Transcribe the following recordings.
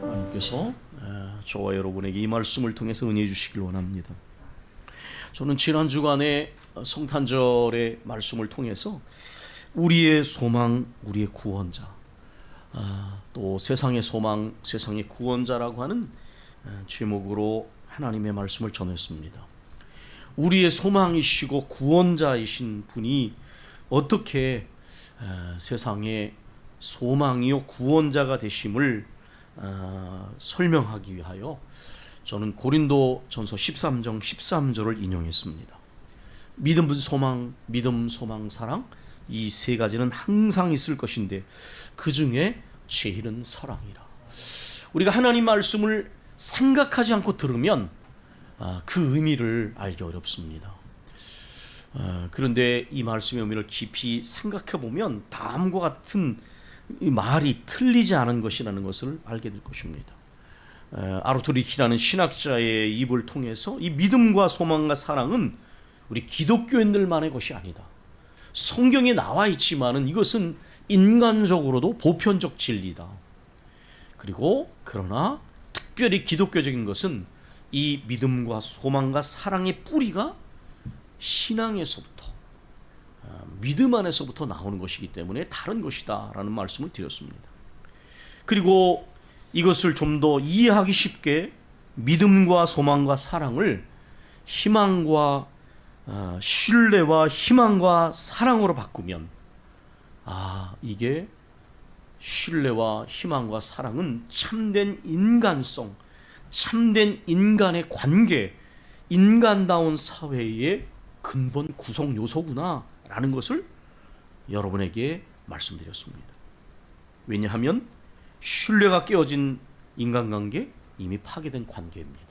하나님께서 저와 여러분에게 이 말씀을 통해서 은혜 주시길 원합니다. 저는 지난 주간에 성탄절의 말씀을 통해서 우리의 소망, 우리의 구원자, 또 세상의 소망, 세상의 구원자라고 하는 제목으로 하나님의 말씀을 전했습니다. 우리의 소망이시고 구원자이신 분이 어떻게 세상의 소망이요 구원자가 되심을 설명하기 위하여 저는 고린도전서 13장 13절을 인용했습니다. 믿음, 소망, 사랑, 이 세 가지는 항상 있을 것인데 그 중에 제일은 사랑이라. 우리가 하나님 말씀을 생각하지 않고 들으면 그 의미를 알기 어렵습니다. 그런데 이 말씀의 의미를 깊이 생각해 보면 다음과 같은 이 말이 틀리지 않은 것이라는 것을 알게 될 것입니다. 아르토리히라는 신학자의 입을 통해서 이 믿음과 소망과 사랑은 우리 기독교인들만의 것이 아니다. 성경에 나와 있지만은 이것은 인간적으로도 보편적 진리다. 그리고 그러나 특별히 기독교적인 것은 이 믿음과 소망과 사랑의 뿌리가 신앙에서부터, 믿음 안에서부터 나오는 것이기 때문에 다른 것이다 라는 말씀을 드렸습니다. 그리고 이것을 좀 더 이해하기 쉽게 믿음과 소망과 사랑을 희망과 신뢰와 희망과 사랑으로 바꾸면 이게 신뢰와 희망과 사랑은 참된 인간성, 참된 인간의 관계, 인간다운 사회의 근본 구성 요소구나 라는 것을 여러분에게 말씀드렸습니다. 왜냐하면 신뢰가 깨어진 인간관계, 이미 파괴된 관계입니다.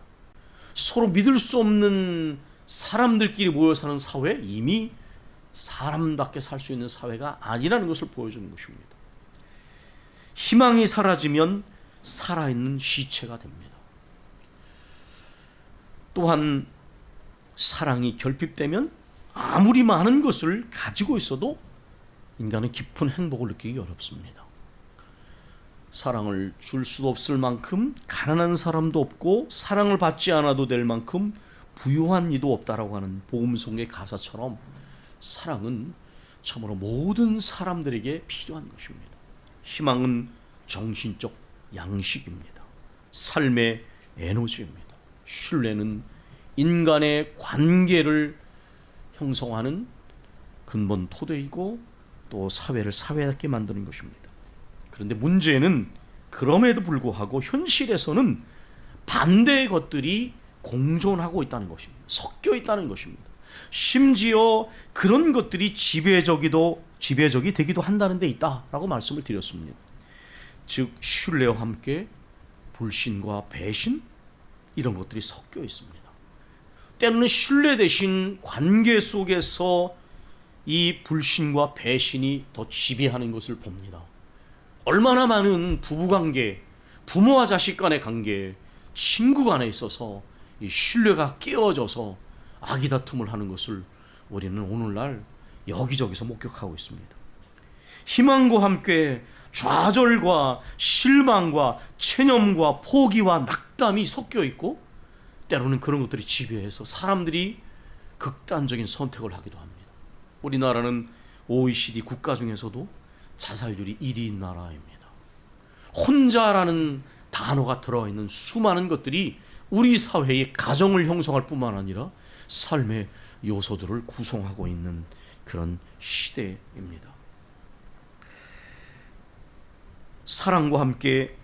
서로 믿을 수 없는 사람들끼리 모여 사는 사회, 이미 사람답게 살 수 있는 사회가 아니라는 것을 보여주는 것입니다. 희망이 사라지면 살아있는 시체가 됩니다. 또한 사랑이 결핍되면 아무리 많은 것을 가지고 있어도 인간은 깊은 행복을 느끼기 어렵습니다. 사랑을 줄 수도 없을 만큼 가난한 사람도 없고 사랑을 받지 않아도 될 만큼 부유한 이도 없다라고 하는 복음성의 가사처럼 사랑은 참으로 모든 사람들에게 필요한 것입니다. 희망은 정신적 양식입니다. 삶의 에너지입니다. 신뢰는 인간의 관계를 형성하는 근본 토대이고 또 사회를 사회답게 만드는 것입니다. 그런데 문제는 그럼에도 불구하고 현실에서는 반대의 것들이 공존하고 있다는 것입니다. 섞여 있다는 것입니다. 심지어 그런 것들이 지배적이 되기도 한다는 데 있다라고 말씀을 드렸습니다. 즉 신뢰와 함께 불신과 배신, 이런 것들이 섞여 있습니다. 때로는 신뢰 대신 관계 속에서 이 불신과 배신이 더 지배하는 것을 봅니다. 얼마나 많은 부부관계, 부모와 자식 간의 관계, 친구 간에 있어서 이 신뢰가 깨어져서 아기다툼을 하는 것을 우리는 오늘날 여기저기서 목격하고 있습니다. 희망과 함께 좌절과 실망과 체념과 포기와 낙담이 섞여 있고 때로는 그런 것들이 지배해서 사람들이 극단적인 선택을 하기도 합니다. 우리나라는 OECD 국가 중에서도 자살률이 1위인 나라입니다. 혼자라는 단어가 들어있는 수많은 것들이 우리 사회의 가정을 형성할 뿐만 아니라 삶의 요소들을 구성하고 있는 그런 시대입니다. 사랑과 함께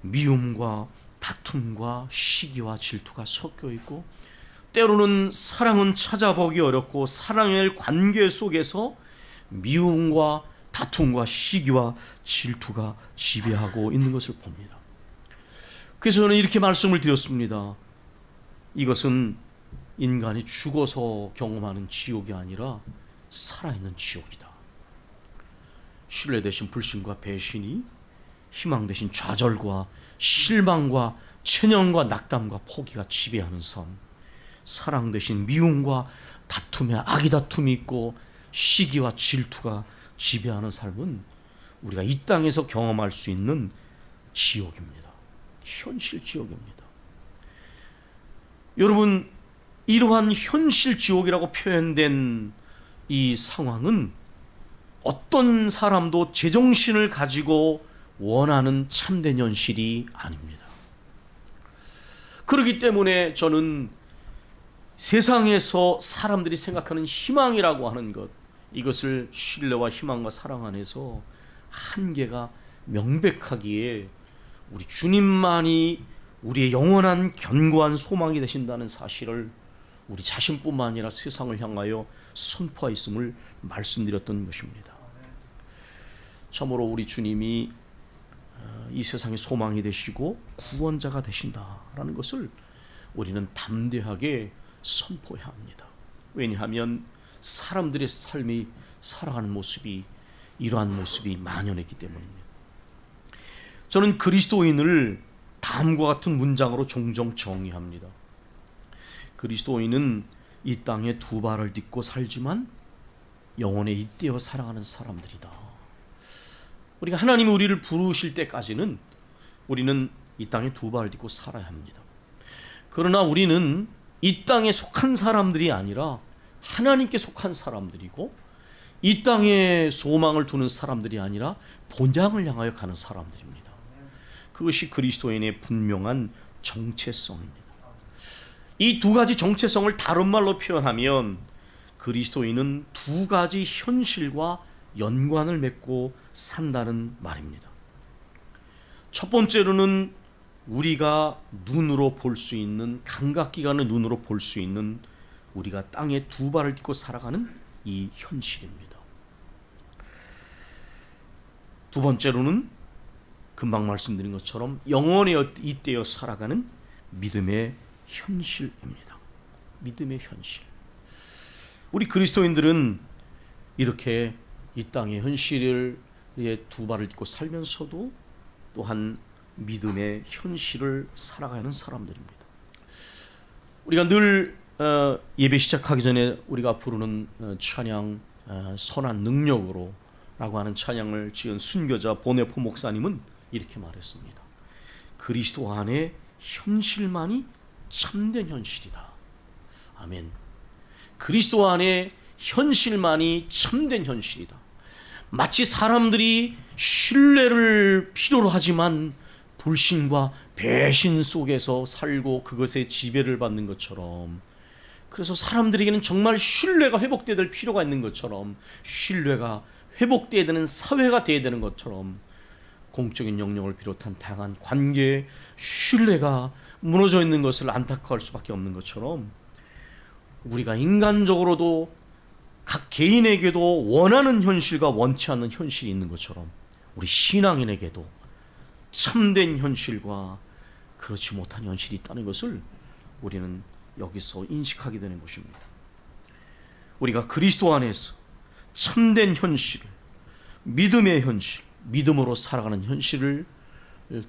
미움과 다툼과 시기와 질투가 섞여 있고 때로는 사랑은 찾아보기 어렵고 사랑의 관계 속에서 미움과 다툼과 시기와 질투가 지배하고 있는 것을 봅니다. 그래서 저는 이렇게 말씀을 드렸습니다. 이것은 인간이 죽어서 경험하는 지옥이 아니라 살아있는 지옥이다. 신뢰 대신 불신과 배신이 희망 대신 좌절과 실망과 체념과 낙담과 포기가 지배하는 삶, 사랑 대신 미움과 다툼에 아기다툼이 있고 시기와 질투가 지배하는 삶은 우리가 이 땅에서 경험할 수 있는 지옥입니다. 현실 지옥입니다. 여러분, 이러한 현실 지옥이라고 표현된 이 상황은 어떤 사람도 제정신을 가지고 원하는 참된 현실이 아닙니다. 그렇기 때문에 저는 세상에서 사람들이 생각하는 희망이라고 하는 것, 이것을 신뢰와 희망과 사랑 안에서 한계가 명백하기에 우리 주님만이 우리의 영원한 견고한 소망이 되신다는 사실을 우리 자신뿐만 아니라 세상을 향하여 선포하였음을 말씀드렸던 것입니다. 참으로 우리 주님이 이 세상의 소망이 되시고 구원자가 되신다라는 것을 우리는 담대하게 선포해야 합니다. 왜냐하면 사람들의 삶이 살아가는 모습이 이러한 모습이 만연했기 때문입니다. 저는 그리스도인을 다음과 같은 문장으로 종종 정의합니다. 그리스도인은 이 땅에 두 발을 딛고 살지만 영혼에 잇대어 살아가는 사람들이다. 우리가 하나님이 우리를 부르실 때까지는 우리는 이 땅에 두 발을 딛고 살아야 합니다. 그러나 우리는 이 땅에 속한 사람들이 아니라 하나님께 속한 사람들이고, 이 땅에 소망을 두는 사람들이 아니라 본향을 향하여 가는 사람들입니다. 그것이 그리스도인의 분명한 정체성입니다. 이 두 가지 정체성을 다른 말로 표현하면 그리스도인은 두 가지 현실과 연관을 맺고 산다는 말입니다. 첫 번째로는 우리가 눈으로 볼 수 있는, 감각기관의 눈으로 볼 수 있는 우리가 땅에 두 발을 딛고 살아가는 이 현실입니다. 두 번째로는 금방 말씀드린 것처럼 영원에 잇대어 살아가는 믿음의 현실입니다. 믿음의 현실. 우리 그리스도인들은 이렇게 이 땅의 현실에 두 발을 딛고 살면서도 또한 믿음의 현실을 살아가는 사람들입니다. 우리가 늘 예배 시작하기 전에 우리가 부르는 찬양, 선한 능력으로 라고 하는 찬양을 지은 순교자 보네포 목사님은 이렇게 말했습니다. 그리스도 안에 현실만이 참된 현실이다. 아멘. 그리스도 안에 현실만이 참된 현실이다. 마치 사람들이 신뢰를 필요로 하지만 불신과 배신 속에서 살고 그것에 지배를 받는 것처럼, 그래서 사람들에게는 정말 신뢰가 회복되어야 될 필요가 있는 것처럼, 신뢰가 회복되어야 되는 사회가 되어야 되는 것처럼, 공적인 영역을 비롯한 다양한 관계에 신뢰가 무너져 있는 것을 안타까워할 수밖에 없는 것처럼, 우리가 인간적으로도 각 개인에게도 원하는 현실과 원치 않는 현실이 있는 것처럼 우리 신앙인에게도 참된 현실과 그렇지 못한 현실이 있다는 것을 우리는 여기서 인식하게 되는 것입니다. 우리가 그리스도 안에서 참된 현실, 믿음의 현실, 믿음으로 살아가는 현실을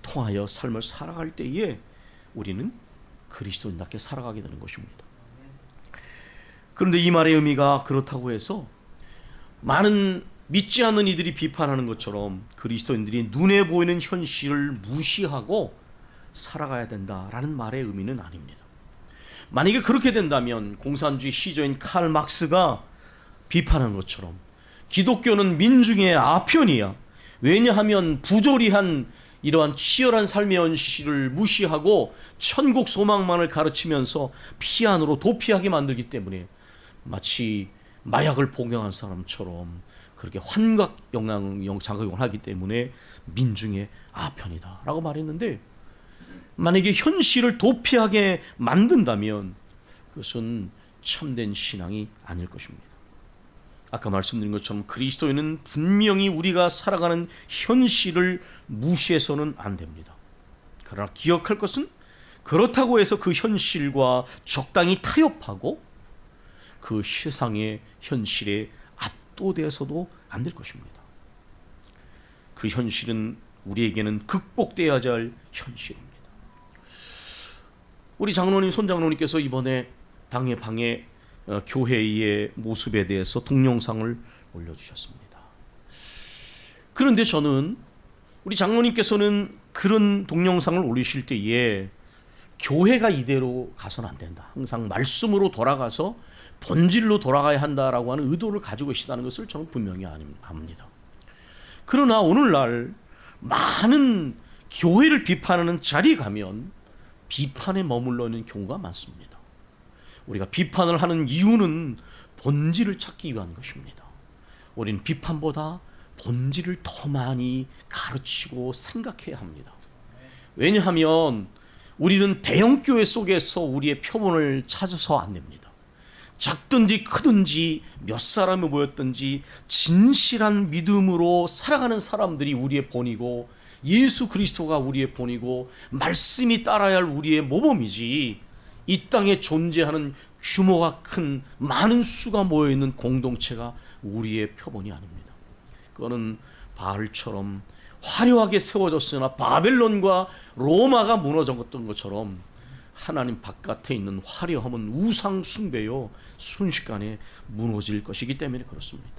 통하여 삶을 살아갈 때에 우리는 그리스도인답게 살아가게 되는 것입니다. 그런데 이 말의 의미가 그렇다고 해서 많은 믿지 않는 이들이 비판하는 것처럼 그리스도인들이 눈에 보이는 현실을 무시하고 살아가야 된다라는 말의 의미는 아닙니다. 만약에 그렇게 된다면 공산주의 시조인 칼 막스가 비판한 것처럼 기독교는 민중의 아편이야. 왜냐하면 부조리한 이러한 치열한 삶의 현실을 무시하고 천국 소망만을 가르치면서 피안으로 도피하게 만들기 때문에 마치 마약을 복용한 사람처럼 그렇게 환각 작용을 하기 때문에 민중의 아편이다 라고 말했는데, 만약에 현실을 도피하게 만든다면 그것은 참된 신앙이 아닐 것입니다. 아까 말씀드린 것처럼 그리스도인은 분명히 우리가 살아가는 현실을 무시해서는 안 됩니다. 그러나 기억할 것은 그렇다고 해서 그 현실과 적당히 타협하고 그 세상의 현실에 압도되어서도 안 될 것입니다. 그 현실은 우리에게는 극복되어야 할 현실입니다. 우리 장로님, 손장로님께서 이번에 당의 방에 교회의 모습에 대해서 동영상을 올려주셨습니다. 그런데 저는 우리 장로님께서는 그런 동영상을 올리실 때에 교회가 이대로 가서는 안 된다, 항상 말씀으로 돌아가서 본질로 돌아가야 한다라고 하는 의도를 가지고 계시다는 것을 저는 분명히 압니다. 그러나 오늘날 많은 교회를 비판하는 자리에 가면 비판에 머물러 있는 경우가 많습니다. 우리가 비판을 하는 이유는 본질을 찾기 위한 것입니다. 우리는 비판보다 본질을 더 많이 가르치고 생각해야 합니다. 왜냐하면 우리는 대형교회 속에서 우리의 표본을 찾아서 안 됩니다. 작든지 크든지 몇 사람이 모였든지 진실한 믿음으로 살아가는 사람들이 우리의 본이고, 예수 그리스도가 우리의 본이고, 말씀이 따라야 할 우리의 모범이지, 이 땅에 존재하는 규모가 큰 많은 수가 모여있는 공동체가 우리의 표본이 아닙니다. 그거는 바알처럼 화려하게 세워졌으나 바벨론과 로마가 무너졌던 것처럼 하나님 바깥에 있는 화려함은 우상 숭배요 순식간에 무너질 것이기 때문에 그렇습니다.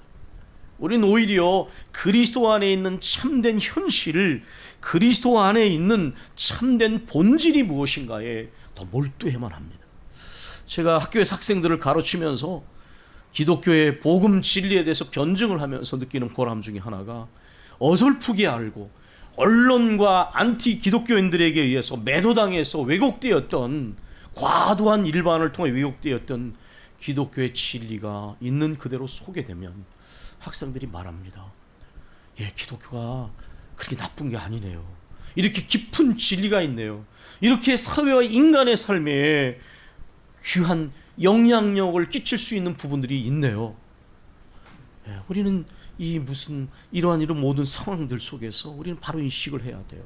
우리는 오히려 그리스도 안에 있는 참된 현실을, 그리스도 안에 있는 참된 본질이 무엇인가에 더 몰두해만 합니다. 제가 학교에서 학생들을 가르치면서 기독교의 복음 진리에 대해서 변증을 하면서 느끼는 보람 중에 하나가, 어설프게 알고 언론과 안티 기독교인들에게 의해서 매도당해서 왜곡되었던, 과도한 일반을 통해 왜곡되었던 기독교의 진리가 있는 그대로 소개되면 학생들이 말합니다. 예, 기독교가 그렇게 나쁜 게 아니네요. 이렇게 깊은 진리가 있네요. 이렇게 사회와 인간의 삶에 귀한 영향력을 끼칠 수 있는 부분들이 있네요. 예, 우리는 이러한 모든 상황들 속에서 우리는 바로 인식을 해야 돼요.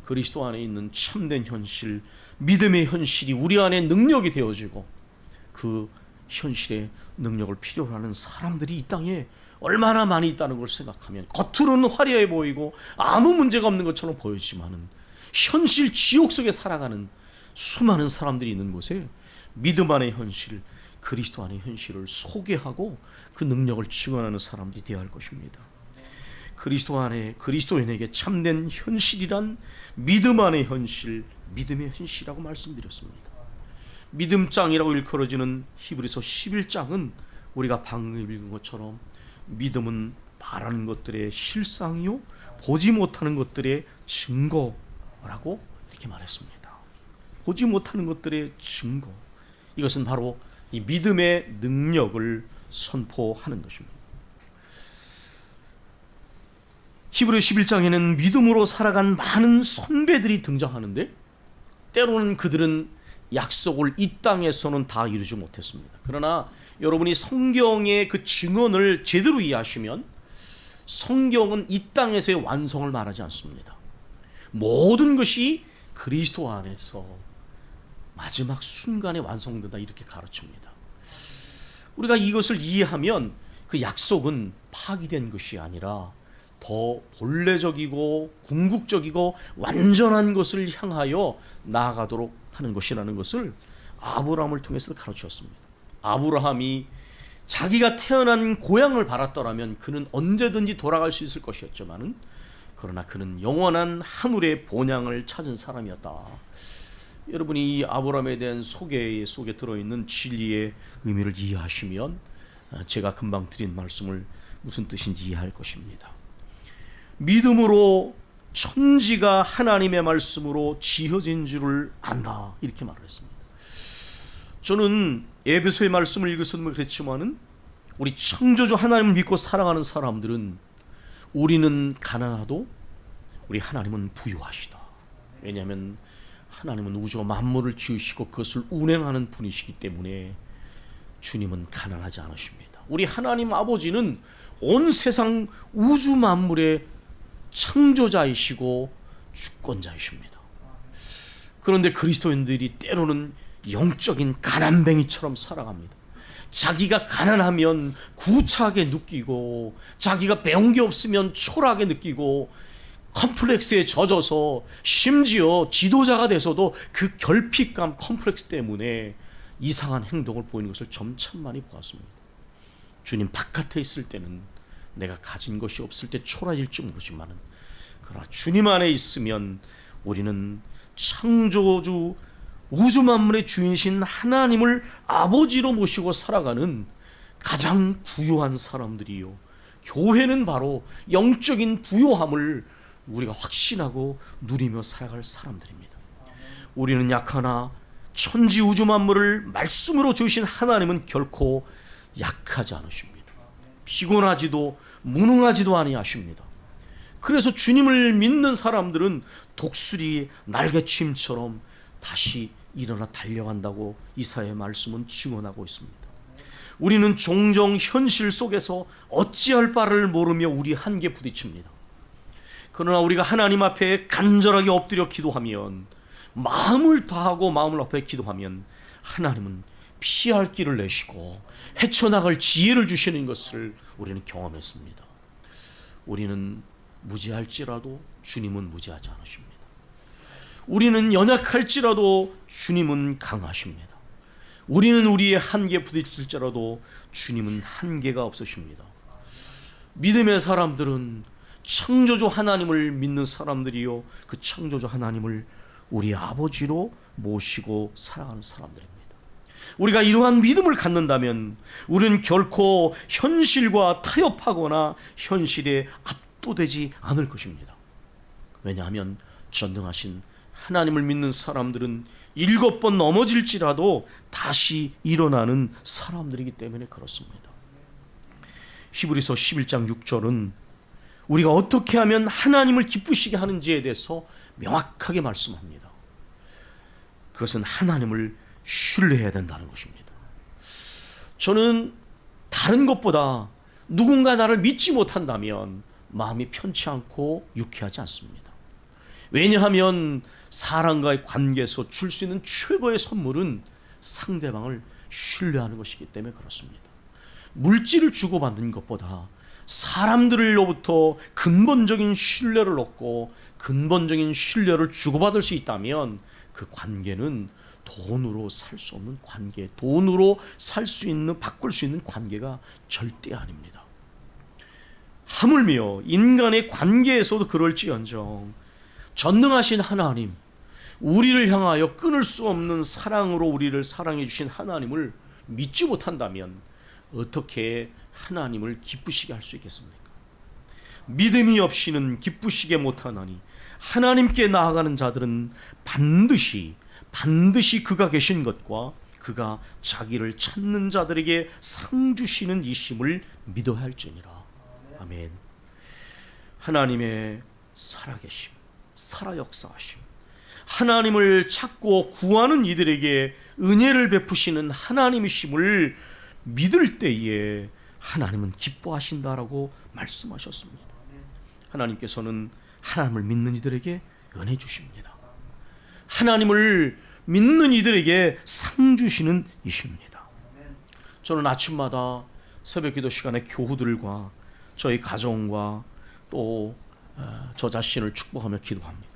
그리스도 안에 있는 참된 현실, 믿음의 현실이 우리 안에 능력이 되어지고, 그 현실의 능력을 필요로 하는 사람들이 이 땅에 얼마나 많이 있다는 걸 생각하면, 겉으로는 화려해 보이고 아무 문제가 없는 것처럼 보이지만은 현실 지옥 속에 살아가는 수많은 사람들이 있는 곳에 믿음 안의 현실, 그리스도 안의 현실을 소개하고 그 능력을 증언하는 사람들이 되어야 할 것입니다. 그리스도 안에, 그리스도인에게 참된 현실이란 믿음 안의 현실, 믿음의 현실이라고 말씀드렸습니다. 믿음장이라고 일컬어지는 히브리서 11장은 우리가 방금 읽은 것처럼 믿음은 바라는 것들의 실상이요 보지 못하는 것들의 증거라고 이렇게 말했습니다. 보지 못하는 것들의 증거, 이것은 바로 이 믿음의 능력을 선포하는 것입니다. 히브리 11장에는 믿음으로 살아간 많은 선배들이 등장하는데, 때로는 그들은 약속을 이 땅에서는 다 이루지 못했습니다. 그러나 여러분이 성경의 그 증언을 제대로 이해하시면 성경은 이 땅에서의 완성을 말하지 않습니다. 모든 것이 그리스도 안에서 마지막 순간에 완성된다, 이렇게 가르칩니다. 우리가 이것을 이해하면 그 약속은 파기된 것이 아니라 더 본래적이고 궁극적이고 완전한 것을 향하여 나아가도록 하는 것이라는 것을 아브라함을 통해서 가르쳤습니다. 아브라함이 자기가 태어난 고향을 바랐더라면 그는 언제든지 돌아갈 수 있을 것이었지만은, 그러나 그는 영원한 하늘의 본향을 찾은 사람이었다. 여러분이 이 아브라함에 대한 소개 속에 들어있는 진리의 의미를 이해하시면 제가 금방 드린 말씀을 무슨 뜻인지 이해할 것입니다. 믿음으로 천지가 하나님의 말씀으로 지어진 줄을 안다, 이렇게 말을 했습니다. 저는 에베소의 말씀을 읽어서도 그랬지만은 우리 창조주 하나님을 믿고 살아가는 사람들은 우리는 가난하도 우리 하나님은 부유하시다. 왜냐하면 하나님은 우주와 만물을 지으시고 그것을 운행하는 분이시기 때문에 주님은 가난하지 않으십니다. 우리 하나님 아버지는 온 세상 우주 만물의 창조자이시고 주권자이십니다. 그런데 그리스도인들이 때로는 영적인 가난뱅이처럼 살아갑니다. 자기가 가난하면 구차하게 느끼고, 자기가 배운 게 없으면 초라하게 느끼고, 컴플렉스에 젖어서 심지어 지도자가 돼서도 그 결핍감, 컴플렉스 때문에 이상한 행동을 보이는 것을 점참 많이 보았습니다. 주님 바깥에 있을 때는 내가 가진 것이 없을 때 초라해질지 모르지만은 그러나 주님 안에 있으면 우리는 창조주 우주 만물의 주인이신 하나님을 아버지로 모시고 살아가는 가장 부유한 사람들이요, 교회는 바로 영적인 부유함을 우리가 확신하고 누리며 살아갈 사람들입니다. 우리는 약하나 천지 우주 만물을 말씀으로 주신 하나님은 결코 약하지 않으십니다. 피곤하지도 무능하지도 아니하십니다. 그래서 주님을 믿는 사람들은 독수리 날개침처럼 다시 일어나 달려간다고 이사야의 말씀은 증언하고 있습니다. 우리는 종종 현실 속에서 어찌할 바를 모르며 우리 한계에 부딪힙니다. 그러나 우리가 하나님 앞에 간절하게 엎드려 기도하면, 마음을 다하고 마음을 앞에 기도하면 하나님은 피할 길을 내시고 헤쳐나갈 지혜를 주시는 것을 우리는 경험했습니다. 우리는 무지할지라도 주님은 무지하지 않으십니다. 우리는 연약할지라도 주님은 강하십니다. 우리는 우리의 한계에 부딪힐지라도 주님은 한계가 없으십니다. 믿음의 사람들은 창조주 하나님을 믿는 사람들이요, 그 창조주 하나님을 우리 아버지로 모시고 살아가는 사람들입니다. 우리가 이러한 믿음을 갖는다면 우리는 결코 현실과 타협하거나 현실에 압도되지 않을 것입니다. 왜냐하면 전능하신 하나님을 믿는 사람들은 7번 넘어질지라도 다시 일어나는 사람들이기 때문에 그렇습니다. 히브리서 11장 6절은 우리가 어떻게 하면 하나님을 기쁘시게 하는지에 대해서 명확하게 말씀합니다. 그것은 하나님을 신뢰해야 된다는 것입니다. 저는 다른 것보다 누군가 나를 믿지 못한다면 마음이 편치 않고 유쾌하지 않습니다. 왜냐하면 사람과의 관계에서 줄 수 있는 최고의 선물은 상대방을 신뢰하는 것이기 때문에 그렇습니다. 물질을 주고받는 것보다 사람들로부터 근본적인 신뢰를 얻고 근본적인 신뢰를 주고받을 수 있다면 그 관계는 돈으로 살 수 없는 관계, 돈으로 살 수 있는, 바꿀 수 있는 관계가 절대 아닙니다. 하물며 인간의 관계에서도 그럴지언정 전능하신 하나님, 우리를 향하여 끊을 수 없는 사랑으로 우리를 사랑해 주신 하나님을 믿지 못한다면 어떻게 하나님을 기쁘시게 할 수 있겠습니까? 믿음이 없이는 기쁘시게 못하나니 하나님께 나아가는 자들은 반드시 그가 계신 것과 그가 자기를 찾는 자들에게 상 주시는 이심을 믿어야 할지니라. 아멘. 하나님의 살아계심, 살아 역사하심, 하나님을 찾고 구하는 이들에게 은혜를 베푸시는 하나님이심을 믿을 때에 하나님은 기뻐하신다라고 말씀하셨습니다. 하나님께서는 하나님을 믿는 이들에게 은혜 주십니다. 하나님을 믿는 이들에게 상 주시는 이십니다. 저는 아침마다 새벽기도 시간에 교우들과 저희 가정과 또 저 자신을 축복하며 기도합니다.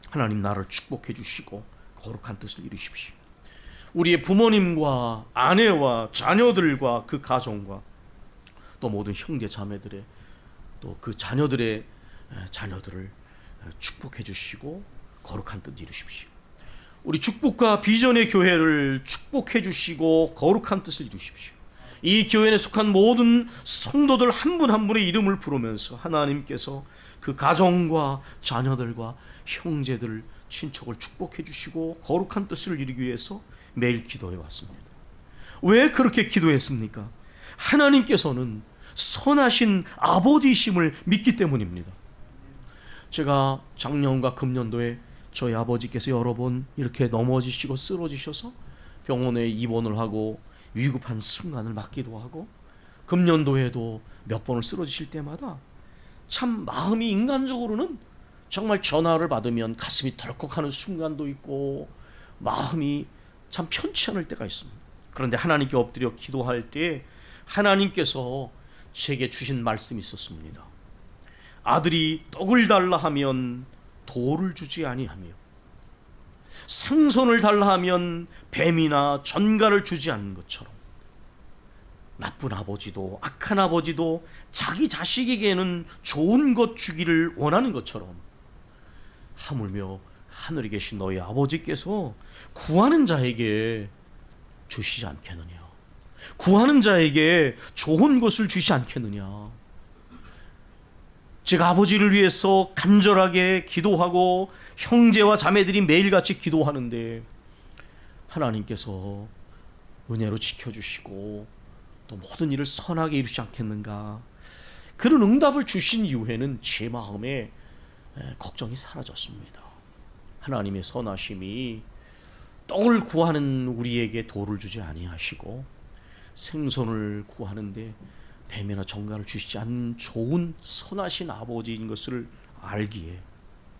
하나님, 나를 축복해 주시고 거룩한 뜻을 이루십시오. 우리의 부모님과 아내와 자녀들과 그 가정과 또 모든 형제 자매들의 또 그 자녀들의 자녀들을 축복해 주시고 거룩한 뜻 이루십시오. 우리 축복과 비전의 교회를 축복해 주시고 거룩한 뜻을 이루십시오. 이 교회에 속한 모든 성도들 한 분 한 분의 이름을 부르면서 하나님께서 그 가정과 자녀들과 형제들, 친척을 축복해 주시고 거룩한 뜻을 이루기 위해서 매일 기도해 왔습니다. 왜 그렇게 기도했습니까? 하나님께서는 선하신 아버지이심을 믿기 때문입니다. 제가 작년과 금년도에 저희 아버지께서 여러 번 이렇게 넘어지시고 쓰러지셔서 병원에 입원을 하고 위급한 순간을 맞기도 하고, 금년도에도 몇 번을 쓰러지실 때마다 참 마음이 인간적으로는 정말 전화를 받으면 가슴이 덜컥하는 순간도 있고 마음이 참 편치 않을 때가 있습니다. 그런데 하나님께 엎드려 기도할 때 하나님께서 제게 주신 말씀이 있었습니다. 아들이 떡을 달라 하면 돌을 주지 아니하며 생선을 달라 하면 뱀이나 전갈을 주지 않는 것처럼 나쁜 아버지도 악한 아버지도 자기 자식에게는 좋은 것 주기를 원하는 것처럼 하물며 하늘에 계신 너희 아버지께서 구하는 자에게 주시지 않겠느냐? 구하는 자에게 좋은 것을 주시지 않겠느냐? 제가 아버지를 위해서 간절하게 기도하고 형제와 자매들이 매일같이 기도하는데 하나님께서 은혜로 지켜주시고 또 모든 일을 선하게 이루지 않겠는가? 그런 응답을 주신 이후에는 제 마음에 걱정이 사라졌습니다. 하나님의 선하심이 떡을 구하는 우리에게 돌을 주지 아니하시고 생선을 구하는데 뱀이나 정갈을 주시지 않는 좋은 선하신 아버지인 것을 알기에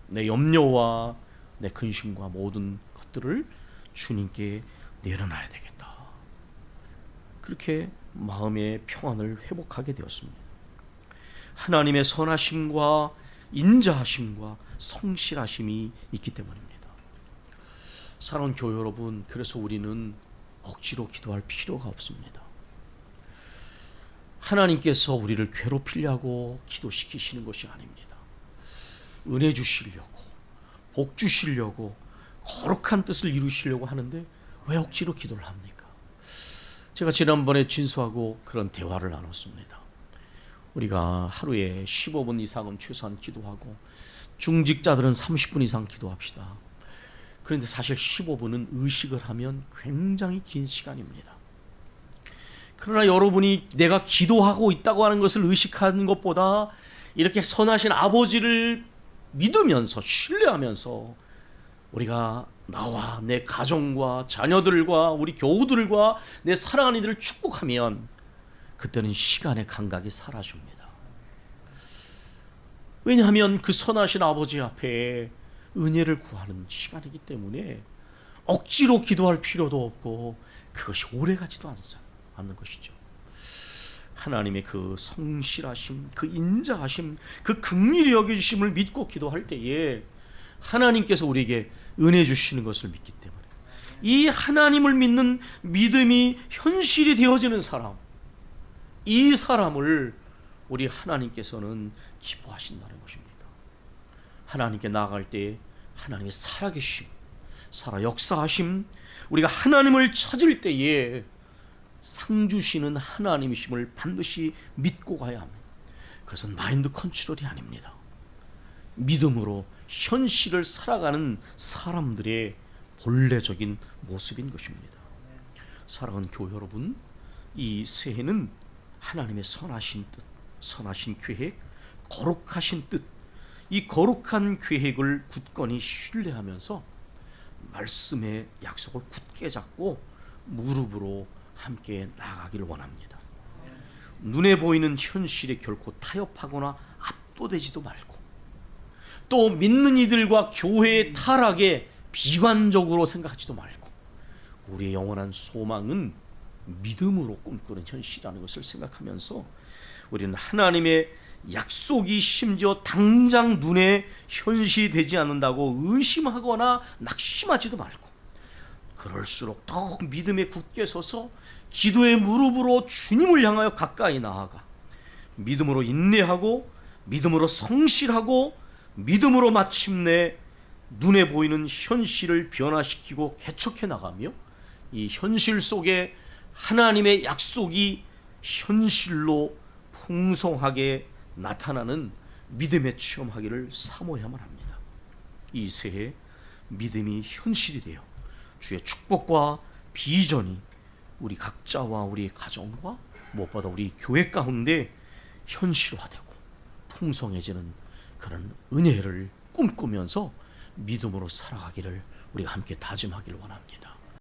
내 염려와 내 근심과 모든 것들을 주님께 내려놔야 되겠다. 그렇게 마음의 평안을 회복하게 되었습니다. 하나님의 선하심과 인자하심과 성실하심이 있기 때문입니다. 사랑하는 교회 여러분, 그래서 우리는 억지로 기도할 필요가 없습니다. 하나님께서 우리를 괴롭히려고 기도시키시는 것이 아닙니다. 은혜 주시려고, 복 주시려고, 거룩한 뜻을 이루시려고 하는데 왜 억지로 기도를 합니까? 제가 지난번에 진수하고 그런 대화를 나눴습니다. 우리가 하루에 15분 이상은 최소한 기도하고 중직자들은 30분 이상 기도합시다. 그런데 사실 15분은 의식을 하면 굉장히 긴 시간입니다. 그러나 여러분이 내가 기도하고 있다고 하는 것을 의식하는 것보다 이렇게 선하신 아버지를 믿으면서 신뢰하면서 우리가 나와 내 가정과 자녀들과 우리 교우들과 내 사랑하는 이들을 축복하면 그때는 시간의 감각이 사라집니다. 왜냐하면 그 선하신 아버지 앞에 은혜를 구하는 시간이기 때문에 억지로 기도할 필요도 없고 그것이 오래가지도 않는 것이죠. 하나님의 그 성실하심, 그 인자하심, 그 긍휼히 여겨주심을 믿고 기도할 때에 하나님께서 우리에게 은혜 주시는 것을 믿기 때문에 이 하나님을 믿는 믿음이 현실이 되어지는 사람, 이 사람을 우리 하나님께서는 기뻐하신다는 것입니다. 하나님께 나아갈 때 하나님의 살아계심, 살아 역사하심, 우리가 하나님을 찾을 때에 상 주시는 하나님이심을 반드시 믿고 가야 합니다. 그것은 마인드 컨트롤이 아닙니다. 믿음으로 현실을 살아가는 사람들의 본래적인 모습인 것입니다. 사랑하는 교회 여러분, 이 새해는 하나님의 선하신 뜻, 선하신 계획, 거룩하신 뜻, 이 거룩한 계획을 굳건히 신뢰하면서 말씀의 약속을 굳게 잡고 무릎으로 함께 나가기를 원합니다. 눈에 보이는 현실에 결코 타협하거나 압도되지도 말고 또 믿는 이들과 교회의 타락에 비관적으로 생각하지도 말고 우리의 영원한 소망은 믿음으로 꿈꾸는 현실이라는 것을 생각하면서 우리는 하나님의 약속이 심지어 당장 눈에 현실이 되지 않는다고 의심하거나 낙심하지도 말고 그럴수록 더욱 믿음에 굳게 서서 기도의 무릎으로 주님을 향하여 가까이 나아가 믿음으로 인내하고 믿음으로 성실하고 믿음으로 마침내 눈에 보이는 현실을 변화시키고 개척해 나가며 이 현실 속에 하나님의 약속이 현실로 풍성하게 나타나는 믿음의 체험하기를 사모야만 합니다. 이 새해 믿음이 현실이 되어 주의 축복과 비전이 우리 각자와 우리 가정과 무엇보다 우리 교회 가운데 현실화되고 풍성해지는 그런 은혜를 꿈꾸면서 믿음으로 살아가기를 우리가 함께 다짐하기를 원합니다.